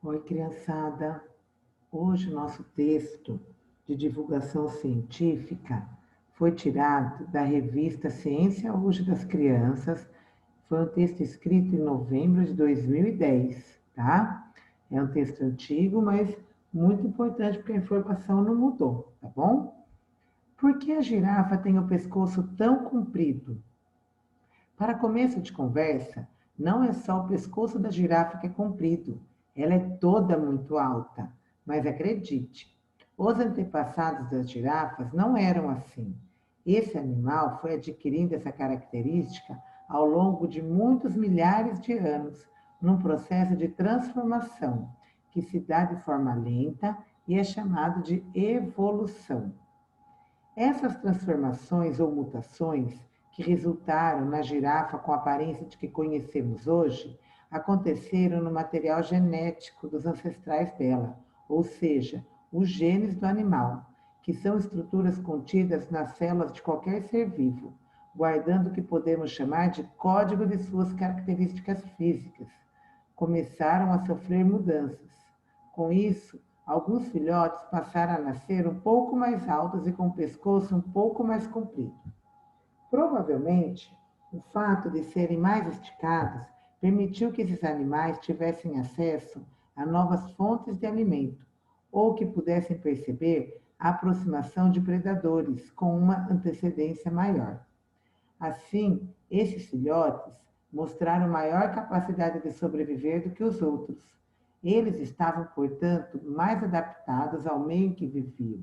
Oi, criançada. Hoje o nosso texto de divulgação científica foi tirado da revista Ciência Hoje das Crianças. Foi um texto escrito em novembro de 2010, tá? É um texto antigo, mas muito importante porque a informação não mudou, tá bom? Por que a girafa tem o pescoço tão comprido? Para começo de conversa, não é só o pescoço da girafa que é comprido, ela é toda muito alta. Mas acredite, os antepassados das girafas não eram assim. Esse animal foi adquirindo essa característica ao longo de muitos milhares de anos, num processo de transformação que se dá de forma lenta e é chamado de evolução. Essas transformações ou mutações que resultaram na girafa com a aparência de que conhecemos hoje aconteceram no material genético dos ancestrais dela, ou seja, os genes do animal, que são estruturas contidas nas células de qualquer ser vivo, guardando o que podemos chamar de código de suas características físicas. Começaram a sofrer mudanças. Com isso, alguns filhotes passaram a nascer um pouco mais altos e com o pescoço um pouco mais comprido. Provavelmente, o fato de serem mais esticados permitiu que esses animais tivessem acesso a novas fontes de alimento ou que pudessem perceber a aproximação de predadores com uma antecedência maior. Assim, esses filhotes mostraram maior capacidade de sobreviver do que os outros. Eles estavam, portanto, mais adaptados ao meio em que viviam.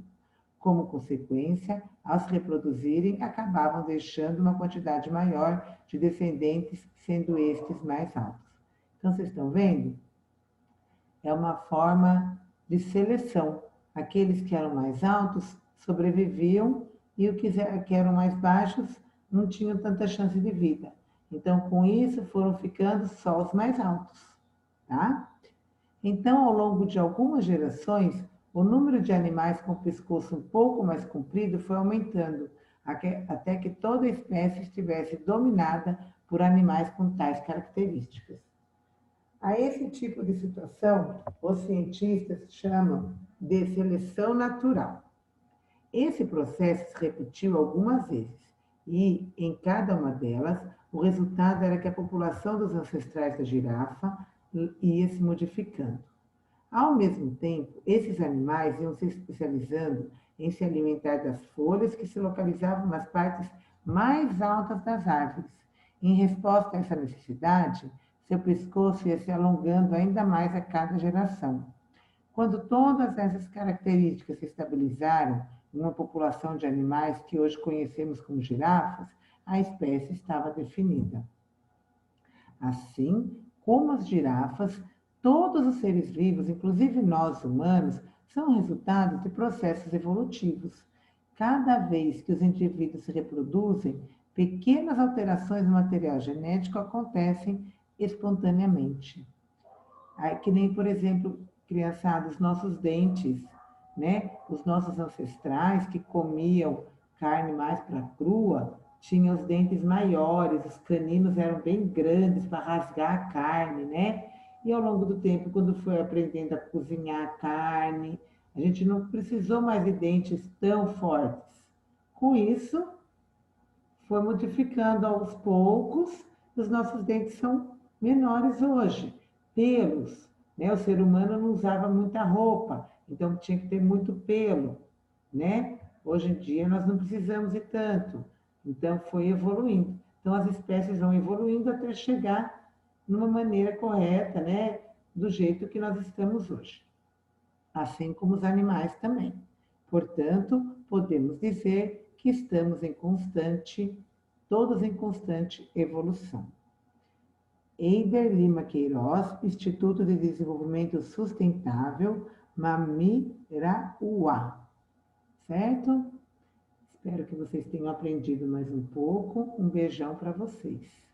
Como consequência, ao se reproduzirem, acabavam deixando uma quantidade maior de descendentes, sendo estes mais altos. Então, vocês estão vendo? É uma forma de seleção. Aqueles que eram mais altos sobreviviam e os que eram mais baixos não tinham tanta chance de vida. Então, com isso, foram ficando só os mais altos, tá? Então, ao longo de algumas gerações, o número de animais com o pescoço um pouco mais comprido foi aumentando, até que toda a espécie estivesse dominada por animais com tais características. A esse tipo de situação, os cientistas chamam de seleção natural. Esse processo se repetiu algumas vezes e, em cada uma delas, o resultado era que a população dos ancestrais da girafa ia se modificando. Ao mesmo tempo, esses animais iam se especializando em se alimentar das folhas que se localizavam nas partes mais altas das árvores. Em resposta a essa necessidade, seu pescoço ia se alongando ainda mais a cada geração. Quando todas essas características se estabilizaram em uma população de animais que hoje conhecemos como girafas, a espécie estava definida. Assim como as girafas, todos os seres vivos, inclusive nós humanos, são resultado de processos evolutivos. Cada vez que os indivíduos se reproduzem, pequenas alterações no material genético acontecem espontaneamente. Que nem, por exemplo, criançada, os nossos dentes, né? Os nossos ancestrais que comiam carne mais para crua, tinham os dentes maiores, os caninos eram bem grandes para rasgar a carne, né? E ao longo do tempo, quando foi aprendendo a cozinhar a carne, a gente não precisou mais de dentes tão fortes. Com isso, foi modificando aos poucos, os nossos dentes são menores hoje. Pelos, né? O ser humano não usava muita roupa, então tinha que ter muito pelo, né? Hoje em dia nós não precisamos de tanto, então foi evoluindo. Então as espécies vão evoluindo até chegar numa maneira correta, né? Do jeito que nós estamos hoje. Assim como os animais também. Portanto, podemos dizer que estamos em constante, todos em constante evolução. Eider Lima Queiroz, Instituto de Desenvolvimento Sustentável, Mamirauá. Certo? Espero que vocês tenham aprendido mais um pouco. Um beijão para vocês.